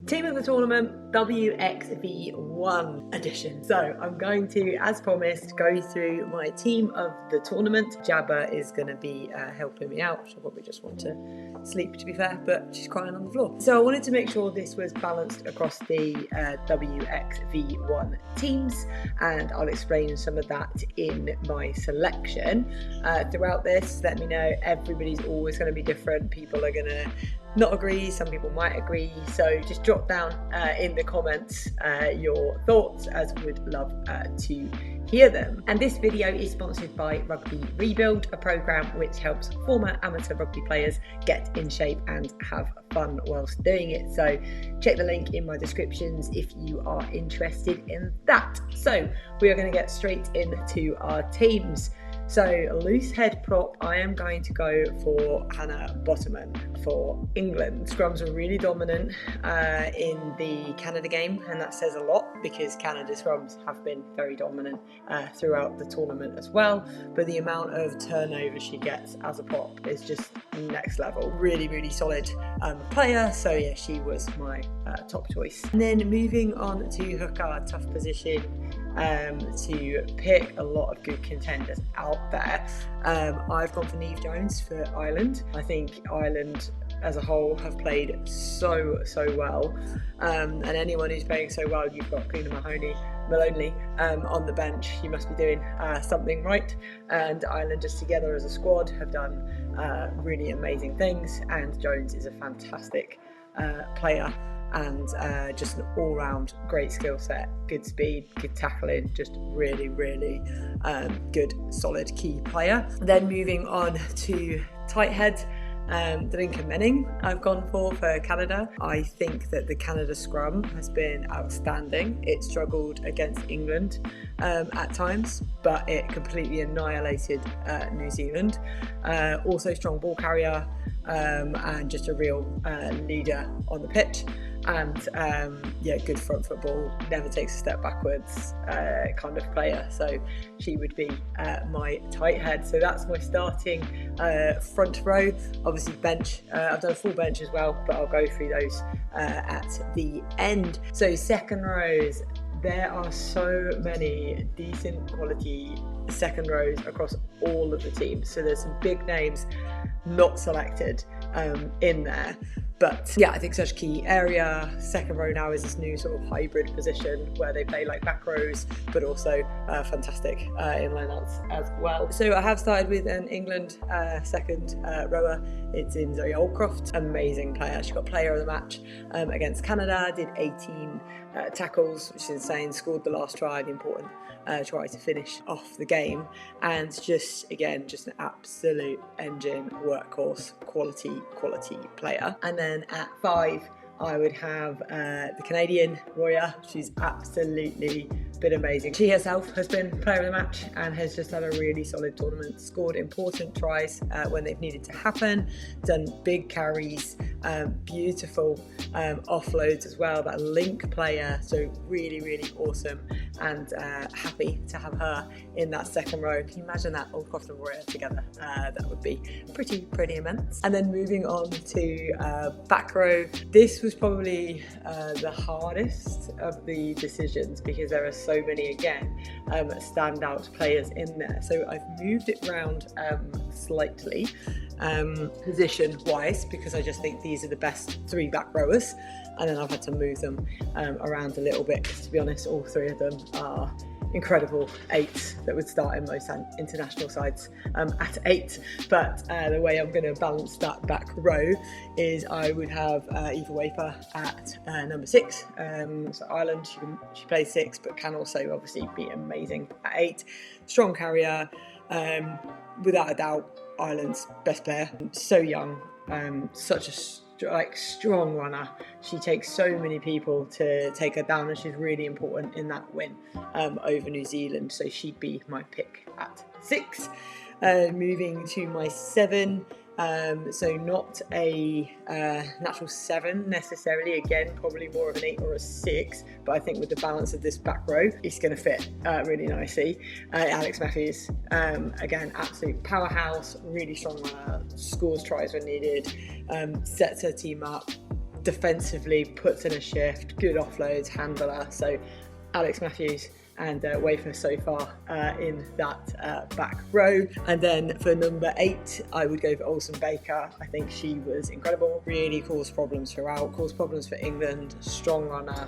Team of the tournament, WXV1 edition. So I'm going to, as promised, go through my team of the tournament. Jabba is going to be helping me out. She'll probably just want to sleep, to be fair, but she's crying on the floor. So I wanted to make sure this was balanced across the WXV1 teams, and I'll explain some of that in my selection. Throughout this, let me know, everybody's always going to be different. People are going to not agree, some people might agree, so just drop down in the comments your thoughts, as we'd love to hear them. And this video is sponsored by Rugby Rebuild, a program which helps former amateur rugby players get in shape and have fun whilst doing it. So check the link in my descriptions if you are interested in that. So we are going to get straight into our teams. So loose head prop, I am going to go for Hannah Bottoman for England. Scrums are really dominant in the Canada game, and that says a lot because Canada scrums have been very dominant throughout the tournament as well. But the amount of turnover she gets as a prop is just next level. Really, really solid player. So yeah, she was my top choice. And then moving on to hooker, tough position to pick a lot of good contenders out there. I've gone for Neve Jones for Ireland. I think Ireland as a whole have played so well, and anyone who's playing so well, you've got Kuna Maloney on the bench, you must be doing something right. And Ireland just together as a squad have done really amazing things, and Jones is a fantastic player and just an all-round great skill set, good speed, good tackling, just really good solid key player. Then moving on to tight head, Darinka Menning I've gone for Canada. I think that the Canada scrum has been outstanding. It struggled against England at times, but it completely annihilated New Zealand. Also strong ball carrier and just a real leader on the pitch. And yeah, good front football, never takes a step backwards kind of player. So she would be my tight head. So that's my starting front row. Obviously bench, I've done a full bench as well, but I'll go through those at the end. So second rows, there are so many decent quality second rows across all of the teams. So there's some big names not selected in there. But yeah, I think such a key area. Second row now is this new sort of hybrid position where they play like back rows, but also fantastic inline outs as well. So I have started with an England second rower. It's in Zoe Oldcroft, amazing player. She got player of the match against Canada, did 18 tackles, which is insane, scored the last try, the important try to finish off the game, and just again, just an absolute engine, workhorse, quality player. And then at 5, I would have the Canadian Roya. She's absolutely been amazing. She herself has been player of the match and has just had a really solid tournament, scored important tries when they've needed to happen, done big carries, beautiful offloads as well, that link player, so really awesome, and happy to have her in that second row. Can you imagine that, Oldcroft and Roya together? That would be pretty immense. And then moving on to back row, this was probably the hardest of the decisions because there are so many again standout players in there. So I've moved it around slightly position wise because I just think these are the best 3 back rowers, and then I've had to move them around a little bit because, to be honest, all 3 of them are incredible 8s that would start in most international sides at 8. But the way I'm going to balance that back row is I would have Eva Waper at number 6. So Ireland, she plays 6, but can also obviously be amazing at 8. Strong carrier, without a doubt, Ireland's best player. So young, such a strong runner. She takes so many people to take her down, and she's really important in that win over New Zealand. So she'd be my pick at 6. Moving to my 7. So not a natural 7 necessarily, again probably more of an 8 or a 6, but I think with the balance of this back row it's going to fit really nicely. Alex Matthews, again absolute powerhouse, really strong runner, scores tries when needed, sets her team up defensively puts in a shift, good offloads, handler. So Alex Matthews and Wafer so far in that back row. And then for number 8, I would go for Olsen Baker. I think she was incredible, really caused problems throughout, caused problems for England, strong runner,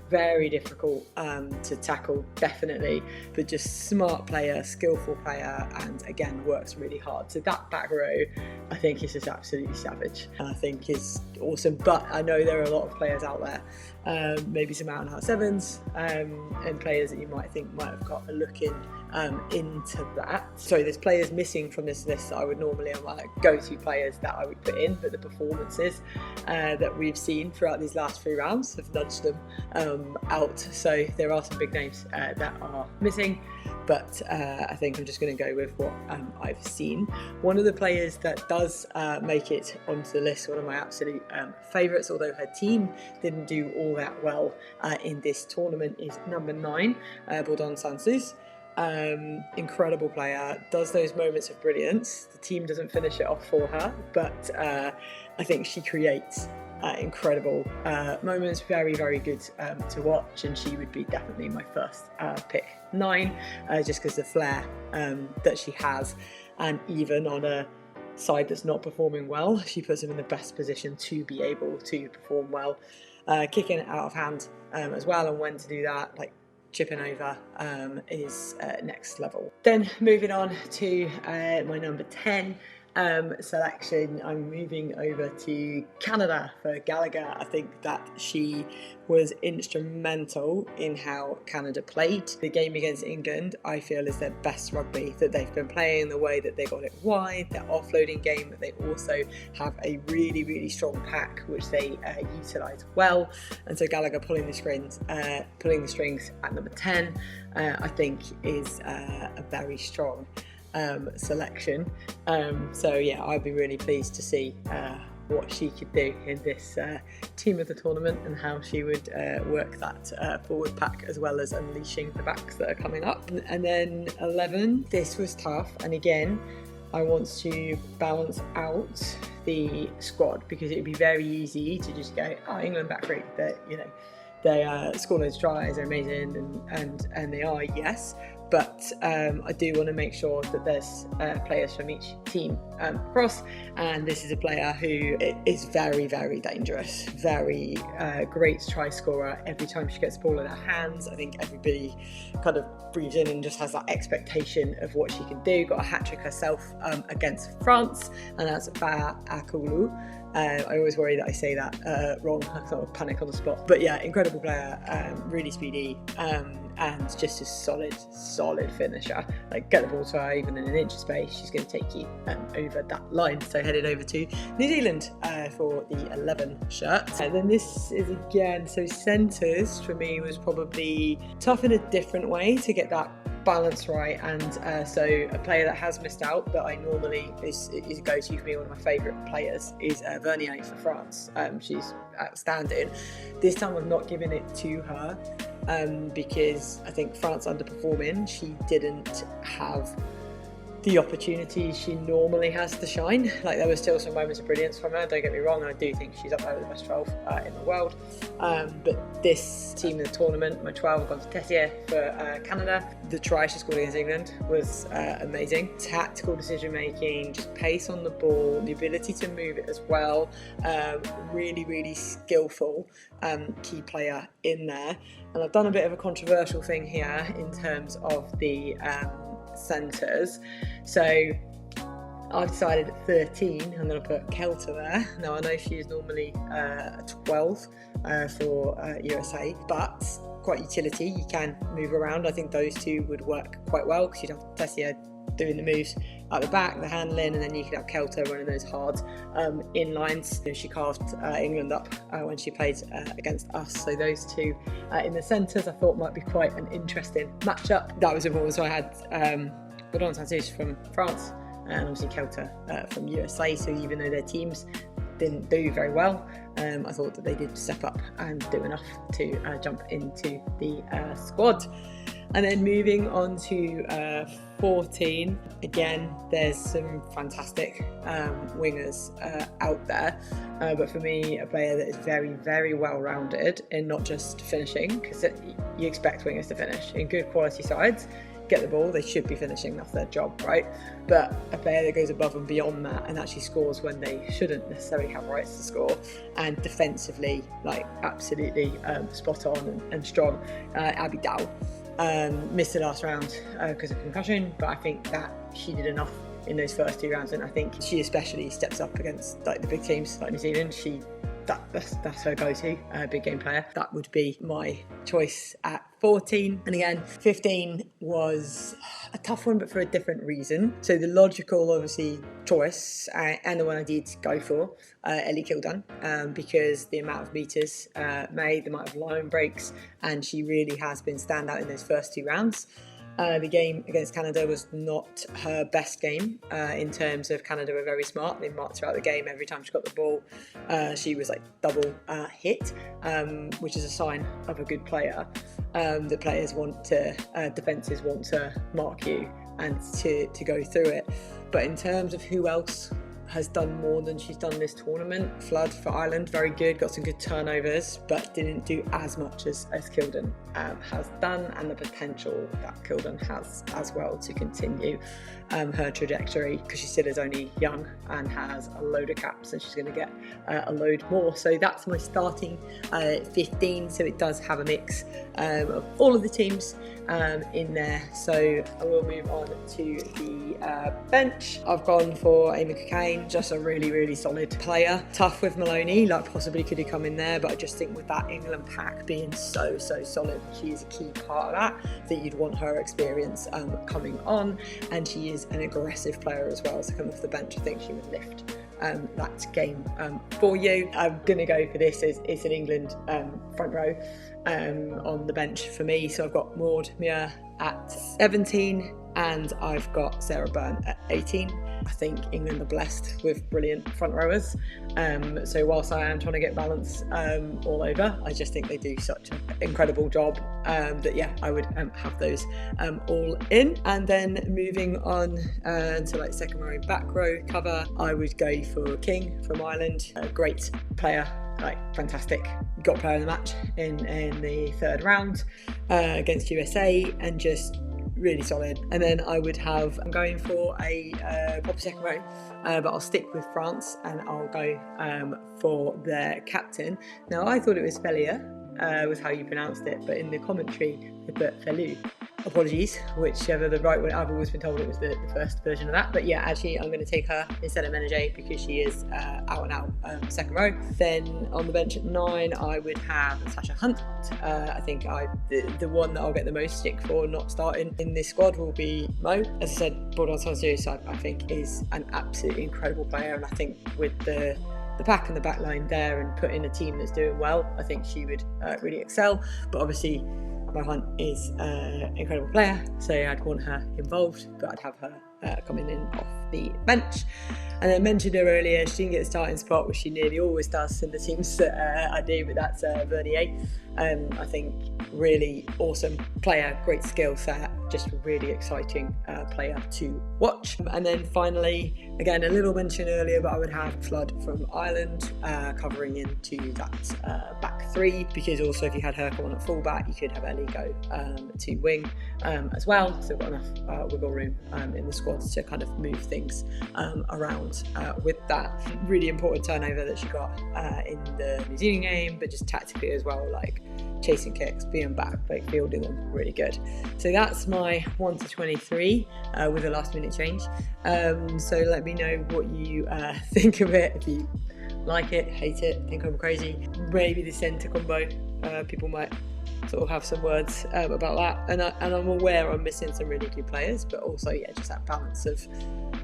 very difficult to tackle, definitely, but just smart player, skillful player, and again works really hard. So that back row I think is just absolutely savage. I think is awesome, but I know there are a lot of players out there, maybe some out and out sevens, and players that you might think might have got a look into that. So there's players missing from this list that I would normally on my go-to players that I would put in, but the performances that we've seen throughout these last 3 rounds have nudged them out. So there are some big names that are missing, but I think I'm just going to go with what I've seen. One of the players that does make it onto the list, one of my absolute favourites, although her team didn't do all that well in this tournament, is number 9, Bourdon Sansus. Incredible player, does those moments of brilliance. The team doesn't finish it off for her, but I think she creates incredible moments, very, very good to watch, and she would be definitely my first pick. 9, just because the flair that she has, and even on a side that's not performing well, she puts them in the best position to be able to perform well, kicking it out of hand as well, and when to do that, like chipping over, is next level. Then moving on to my number 10 selection, I'm moving over to Canada for Gallagher. I think that she was instrumental in how Canada played. The game against England, I feel, is their best rugby that they've been playing, the way that they got it wide, their offloading game, but they also have a really, really strong pack which they utilise well. And so Gallagher pulling the strings at number 10, I think is a very strong selection. So yeah, I'd be really pleased to see what she could do in this team of the tournament, and how she would work that forward pack, as well as unleashing the backs that are coming up. And then 11, this was tough, and again I want to balance out the squad, because it would be very easy to just go, oh, England back three, that, you know, they score those tries, they're amazing, and they are, yes. But I do want to make sure that there's players from each team across, and this is a player who is very, very dangerous, very great try scorer. Every time she gets the ball in her hands, I think everybody kind of breathes in and just has that expectation of what she can do. Got a hat-trick herself against France, and that's Ba Akulu. I always worry that I say that wrong, I sort of panic on the spot. But yeah, incredible player, really speedy, and just a solid finisher. Like, get the ball to her even in an inch of space, she's going to take you over that line. So headed over to New Zealand for the 11 shirt. And then this is again, so centres for me was probably tough in a different way to get that balance right, and so a player that has missed out that I normally is a go-to for me, one of my favourite players, is Vernier for France. She's outstanding. This time I'm not giving it to her because I think France underperforming, she didn't have the opportunities she normally has to shine. Like, there were still some moments of brilliance from her, don't get me wrong, and I do think she's up there with the best 12 in the world. But this team in the tournament, my 12 have gone to Tessier for Canada. The try she scored against England was amazing. Tactical decision making, just pace on the ball, the ability to move it as well. Really, really skillful key player in there. And I've done a bit of a controversial thing here in terms of the centres. So I've decided at 13 I'm going to put Kelter there. Now I know she is normally a 12 for USA, but quite utility, you can move around. I think those two would work quite well, because you'd have Tessier doing the moves at the back, the handling, and then you could have Kelter running those hard in-lines. She carved England up when she played against us, so those two in the centres I thought might be quite an interesting matchup. That was important. So I had Bourdon Sansus from France, and obviously Kelter from USA, so even though their teams didn't do very well, I thought that they did step up and do enough to jump into the squad. And then moving on to 14, again, there's some fantastic wingers out there, but for me, a player that is very, very well-rounded in not just finishing, because you expect wingers to finish in good quality sides. Get the ball, they should be finishing, that's their job, right? But a player that goes above and beyond that and actually scores when they shouldn't necessarily have rights to score, and defensively, like, absolutely spot on and strong. Abby Dow missed the last round because of concussion, but I think that she did enough in those first 2 rounds, and I think she especially steps up against like the big teams like New Zealand. That's her go-to big game player. That would be my choice at 14. And again, 15 was a tough one, but for a different reason. So the logical, obviously, choice and the one I did go for, Ellie Kildan, because the amount of meters made, the amount of line breaks, and she really has been standout in those first 2 rounds. The game against Canada was not her best game in terms of Canada were very smart. They marked her out the game every time she got the ball. She was like double hit, which is a sign of a good player. The players want to, defences want to mark you and to go through it. But in terms of who else has done more than she's done this tournament, Flood for Ireland, very good, got some good turnovers, but didn't do as much as Kildan has done, and the potential that Kildan has as well to continue her trajectory, because she still is only young and has a load of caps, and she's going to get a load more. So that's my starting 15, so it does have a mix of all of the teams in there. So I will move on to the bench. I've gone for Amy Cockayne, just a really, really solid player. Tough with Maloney, like possibly could have come in there, but I just think with that England pack being so solid, she is a key part of that you'd want her experience coming on, and she is an aggressive player as well, so come off the bench I think she would lift that game for you. I'm going to go for this, it's an England front row on the bench for me. So I've got Maud Muir at 17 and I've got Sarah Byrne at 18. I think England are blessed with brilliant front rowers. So whilst I am trying to get balance all over, I just think they do such an incredible job that yeah, I would have those all in. And then moving on to like second row, back row cover, I would go for King from Ireland, a great player. Like fantastic, got player of the match in the third round against USA, and just really solid. And then I would have, I'm going for a proper second row, but I'll stick with France and I'll go for their captain. Now I thought it was Felia, was how you pronounced it, but in the commentary they put Felu. Apologies, whichever the right one. I've always been told it was the first version of that, but yeah, actually I'm going to take her instead of Menage because she is out and out second row. Then on the bench at 9 I would have Sasha Hunt. I think the one that I'll get the most stick for not starting in this squad will be Mo. As I said, Bordeaux Series I think is an absolutely incredible player, and I think with the pack and the back line there and put in a team that's doing well, I think she would really excel. But obviously Mo Hunt is an incredible player, so I'd want her involved, but I'd have her coming in off the bench. And I mentioned her earlier, she didn't get the starting spot, which she nearly always does in the teams that I do, but that's Vernier. I think really awesome player, great skill set, just a really exciting player to watch. And then finally, again, a little mention earlier, but I would have Flood from Ireland covering into that back three, because also if you had her come on at fullback, you could have Ellie go to wing as well. So we've got enough wiggle room in the squad to kind of move things around with that. Really important turnover that she got in the New Zealand game, but just tactically as well, like chasing kicks, being back, like fielding them, really good. So that's my 1 to 23 with a last minute change. So let me know what you think of it, if you like it, hate it, think I'm crazy. Maybe the centre combo, people might sort of have some words about that, and I'm aware I'm missing some really good players, but also yeah, just that balance of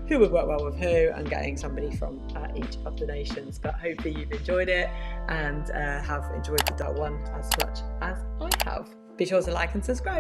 who would work well with who and getting somebody from each of the nations. But hopefully you've enjoyed it and have enjoyed the Dart 1 as much as I have. Be sure to like and subscribe.